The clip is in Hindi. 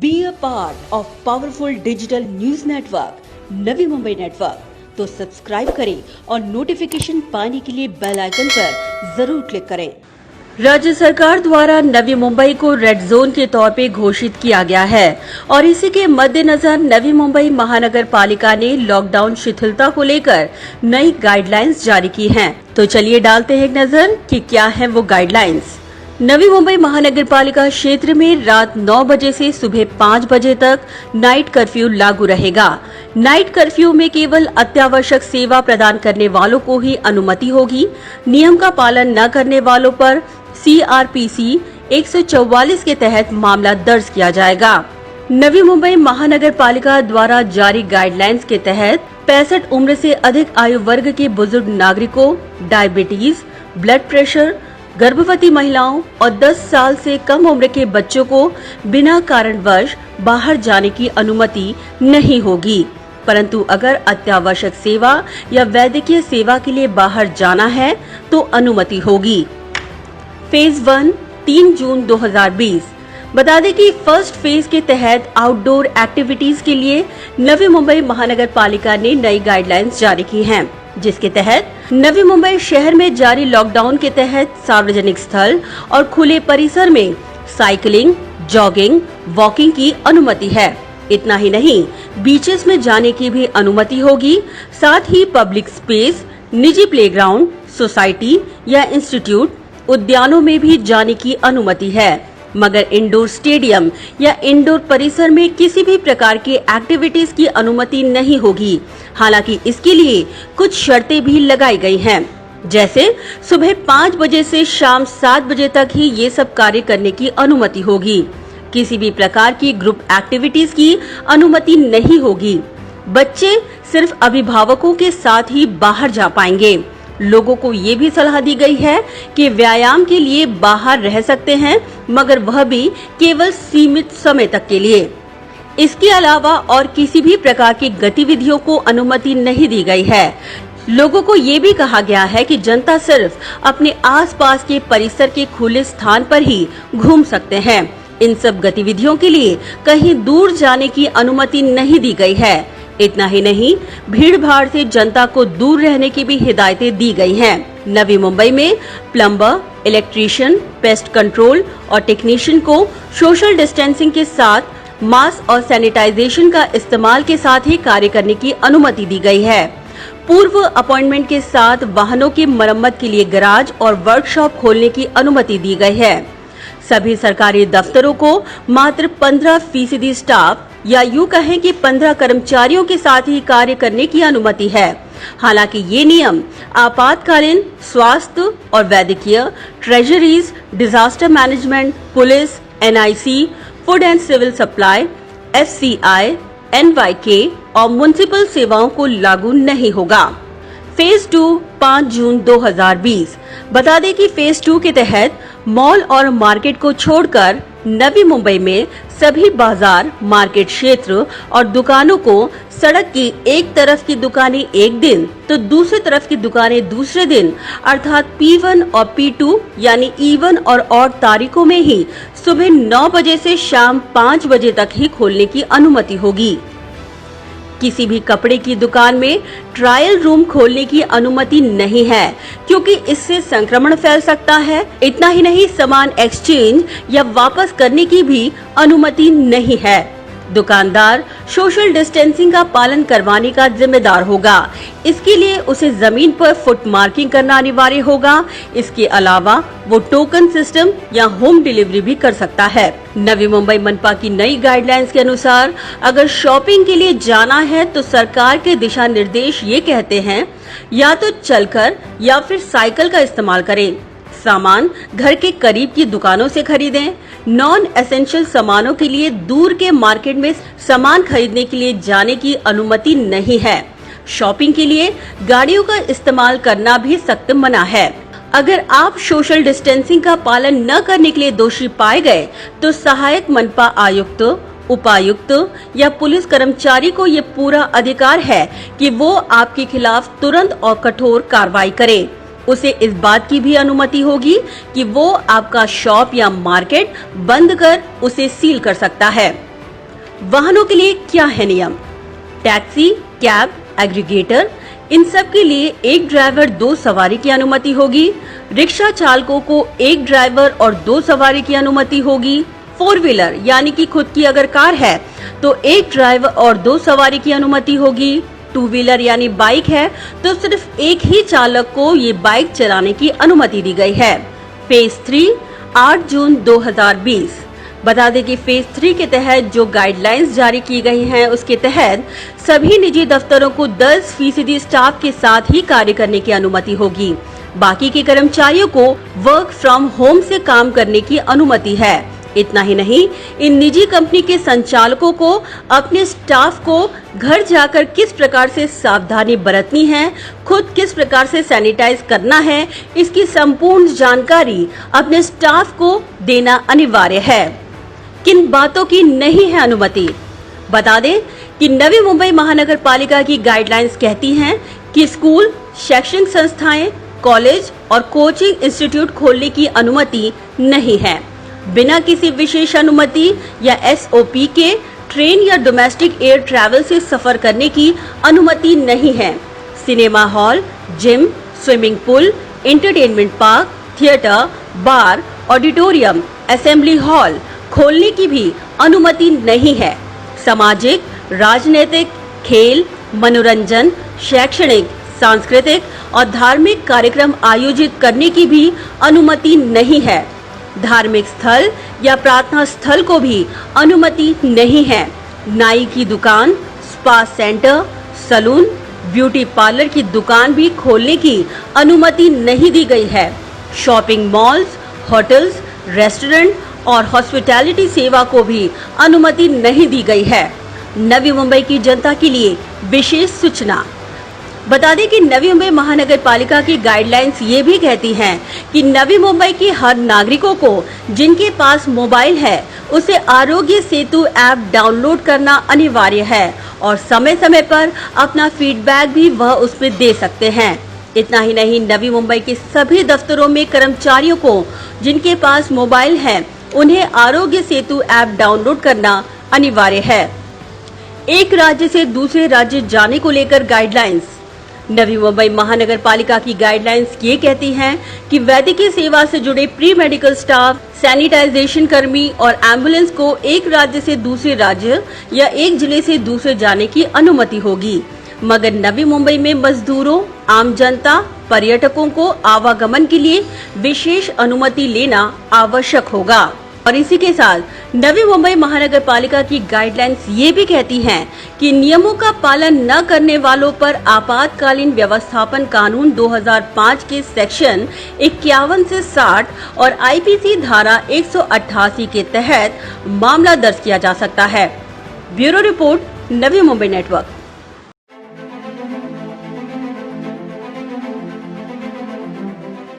Be a part of powerful digital news network, Navi Mumbai network. तो सब्सक्राइब करें और नोटिफिकेशन पाने के लिए बेल आइकन पर जरूर क्लिक करें। राज्य सरकार द्वारा नवी मुंबई को रेड जोन के तौर पे घोषित किया गया है और इसी के मद्देनजर नवी मुंबई महानगर पालिका ने लॉकडाउन शिथिलता को लेकर नई गाइडलाइंस जारी की हैं। तो चलिए डालते हैं एक नजर कि क्या है वो गाइडलाइंस। नवी मुंबई महानगर पालिका क्षेत्र में रात 9 बजे से सुबह 5 बजे तक नाइट कर्फ्यू लागू रहेगा। नाइट कर्फ्यू में केवल अत्यावश्यक सेवा प्रदान करने वालों को ही अनुमति होगी। नियम का पालन न करने वालों पर CRPC 144 के तहत मामला दर्ज किया जाएगा। नवी मुंबई महानगर पालिका द्वारा जारी गाइडलाइंस के तहत 65 उम्र से अधिक आयु वर्ग के बुजुर्ग नागरिकों, डायबिटीज, ब्लड प्रेशर, गर्भवती महिलाओं और 10 साल से कम उम्र के बच्चों को बिना कारणवश बाहर जाने की अनुमति नहीं होगी, परंतु अगर अत्यावश्यक सेवा या वैद्यकीय सेवा के लिए बाहर जाना है तो अनुमति होगी। फेज 1 3 जून 2020। बता दें कि फर्स्ट फेज के तहत आउटडोर एक्टिविटीज के लिए नवी मुंबई महानगर पालिका ने नई गाइडलाइंस जारी की हैं, जिसके तहत नवी मुंबई शहर में जारी लॉकडाउन के तहत सार्वजनिक स्थल और खुले परिसर में साइकिलिंग, जॉगिंग, वॉकिंग की अनुमति है। इतना ही नहीं, बीचेस में जाने की भी अनुमति होगी। साथ ही पब्लिक स्पेस, निजी प्लेग्राउंड, सोसाइटी या इंस्टीट्यूट, उद्यानों में भी जाने की अनुमति है, मगर इंडोर स्टेडियम या इंडोर परिसर में किसी भी प्रकार की एक्टिविटीज की अनुमति नहीं होगी। हालांकि इसके लिए कुछ शर्तें भी लगाई गई हैं, जैसे सुबह 5 बजे से शाम 7 बजे तक ही ये सब कार्य करने की अनुमति होगी। किसी भी प्रकार की ग्रुप एक्टिविटीज की अनुमति नहीं होगी। बच्चे सिर्फ अभिभावकों के साथ ही बाहर जा पाएंगे। लोगों को ये भी सलाह दी गई है कि व्यायाम के लिए बाहर रह सकते हैं, मगर वह भी केवल सीमित समय तक के लिए। इसके अलावा और किसी भी प्रकार की गतिविधियों को अनुमति नहीं दी गई है। लोगों को ये भी कहा गया है कि जनता सिर्फ अपने आसपास के परिसर के खुले स्थान पर ही घूम सकते हैं। इन सब गतिविधियों के लिए कहीं दूर जाने की अनुमति नहीं दी गई है। इतना ही नहीं, भीड़ भाड़ से जनता को दूर रहने की भी हिदायतें दी गई हैं। नवी मुंबई में प्लम्बर, इलेक्ट्रीशियन, पेस्ट कंट्रोल और टेक्नीशियन को सोशल डिस्टेंसिंग के साथ मास्क और सैनिटाइजेशन का इस्तेमाल के साथ ही कार्य करने की अनुमति दी गई है। पूर्व अपॉइंटमेंट के साथ वाहनों की मरम्मत के लिए गैराज और वर्कशॉप खोलने की अनुमति दी गई है। सभी सरकारी दफ्तरों को मात्र 15% स्टाफ या यूं कहें कि 15 कर्मचारियों के साथ ही कार्य करने की अनुमति है। हालांकि ये नियम आपातकालीन, स्वास्थ्य और वैद्यकीय, treasuries, disaster management, police, NIC, food and civil supply, FCI, NYK और म्युनिसिपल सेवाओं को लागू नहीं होगा। फेज 2 5 जून 2020। बता दें कि फेज 2 के तहत मॉल और मार्केट को छोड़कर नवी मुंबई में सभी बाजार, मार्केट क्षेत्र और दुकानों को सड़क की एक तरफ की दुकानें एक दिन तो दूसरी तरफ की दुकानें दूसरे दिन अर्थात P1 और P2 यानी इवन और ऑड तारीखों में ही सुबह 9 बजे से शाम 5 बजे तक ही खोलने की अनुमति होगी। किसी भी कपड़े की दुकान में ट्रायल रूम खोलने की अनुमति नहीं है, क्योंकि इससे संक्रमण फैल सकता है। इतना ही नहीं, सामान एक्सचेंज या वापस करने की भी अनुमति नहीं है। दुकानदार सोशल डिस्टेंसिंग का पालन करवाने का जिम्मेदार होगा। इसके लिए उसे जमीन पर फुट मार्किंग करना अनिवार्य होगा। इसके अलावा वो टोकन सिस्टम या होम डिलीवरी भी कर सकता है। नवी मुंबई मनपा की नई गाइडलाइंस के अनुसार अगर शॉपिंग के लिए जाना है तो सरकार के दिशा निर्देश ये कहते हैं, या तो चलकर या फिर साइकिल का इस्तेमाल करें। सामान घर के करीब की दुकानों से खरीदें। नॉन एसेंशियल सामानों के लिए दूर के मार्केट में सामान खरीदने के लिए जाने की अनुमति नहीं है। शॉपिंग के लिए गाड़ियों का इस्तेमाल करना भी सख्त मना है। अगर आप सोशल डिस्टेंसिंग का पालन न करने के लिए दोषी पाए गए तो सहायक मनपा आयुक्त, उपायुक्त या पुलिस कर्मचारी को ये पूरा अधिकार है कि वो आपके खिलाफ तुरंत और कठोर कार्रवाई करे। उसे इस बात की भी अनुमति होगी कि वो आपका शॉप या मार्केट बंद कर उसे सील कर सकता है। वाहनों के लिए क्या है नियम? टैक्सी, कैब, एग्रीगेटर, इन सब के लिए एक ड्राइवर 2 सवारी की अनुमति होगी। रिक्शा चालकों को एक ड्राइवर और 2 सवारी की अनुमति होगी। 4 व्हीलर यानी कि खुद की अगर कार है तो एक ड्राइवर और 2 सवारी की अनुमति होगी। 2 व्हीलर यानी बाइक है तो सिर्फ एक ही चालक को ये बाइक चलाने की अनुमति दी गई है। फेज 3 8 जून 2020। बता दें कि फेज 3 के तहत जो गाइडलाइंस जारी की गई हैं उसके तहत सभी निजी दफ्तरों को 10% स्टाफ के साथ ही कार्य करने की अनुमति होगी। बाकी के कर्मचारियों को वर्क फ्रॉम होम से काम करने की अनुमति है। इतना ही नहीं, इन निजी कंपनी के संचालकों को अपने स्टाफ को घर जाकर किस प्रकार से सावधानी बरतनी है, खुद किस प्रकार से सैनिटाइज करना है, इसकी संपूर्ण जानकारी अपने स्टाफ को देना अनिवार्य है। किन बातों की नहीं है अनुमति? बता दें कि नवी मुंबई महानगर पालिका की गाइडलाइंस कहती हैं कि स्कूल, शैक्षणिक संस्थाएं, कॉलेज और कोचिंग इंस्टीट्यूट खोलने की अनुमति नहीं है। बिना किसी विशेष अनुमति या SOP के ट्रेन या डोमेस्टिक एयर ट्रैवल से सफर करने की अनुमति नहीं है। Cinema hall, gym, swimming pool, entertainment park, theatre, bar, auditorium, assembly hall खोलने की भी अनुमति नहीं है। सामाजिक, राजनीतिक, खेल, मनोरंजन, शैक्षणिक, सांस्कृतिक और धार्मिक कार्यक्रम आयोजित करने की भी अनुमति नहीं है। धार्मिक स्थल या प्रार्थना स्थल को भी अनुमति नहीं है। नाई की दुकान, spa centre, salon, beauty parlour की दुकान भी खोलने की अनुमति नहीं दी गई है। शॉपिंग मॉल्स, होटल्स, रेस्टोरेंट और हॉस्पिटैलिटी सेवा को भी अनुमति नहीं दी गई है। नवी मुंबई की जनता के लिए विशेष सूचना। बता दें कि नवी मुंबई महानगर पालिका की गाइडलाइंस ये भी कहती हैं कि नवी मुंबई के हर नागरिकों को जिनके पास मोबाइल है उसे आरोग्य सेतु ऐप डाउनलोड करना अनिवार्य है और समय समय पर अपना फीडबैक भी वह उसमें दे सकते हैं। इतना ही नहीं, नवी मुंबई के सभी दफ्तरों में कर्मचारियों को जिनके पास मोबाइल है उन्हें आरोग्य सेतु ऐप डाउनलोड करना अनिवार्य है। एक राज्य से दूसरे राज्य जाने को लेकर गाइडलाइंस। नवी मुंबई महानगर पालिका की गाइडलाइंस ये कहती हैं कि वैद्यकीय सेवा से जुड़े प्री मेडिकल स्टाफ, सैनिटाइजेशन कर्मी और एम्बुलेंस को एक राज्य से दूसरे राज्य या एक जिले से दूसरे जाने की अनुमति होगी, मगर नवी मुंबई में मजदूरों, आम जनता, पर्यटकों को आवागमन के लिए विशेष अनुमति लेना आवश्यक होगा। और इसी के साथ नवी मुंबई महानगर पालिका की गाइडलाइंस ये भी कहती हैं कि नियमों का पालन न करने वालों पर आपातकालीन व्यवस्थापन कानून 2005 के सेक्शन 51 से 60 और IPC धारा 188 के तहत मामला दर्ज किया जा सकता है। Bureau report, Navi Mumbai network.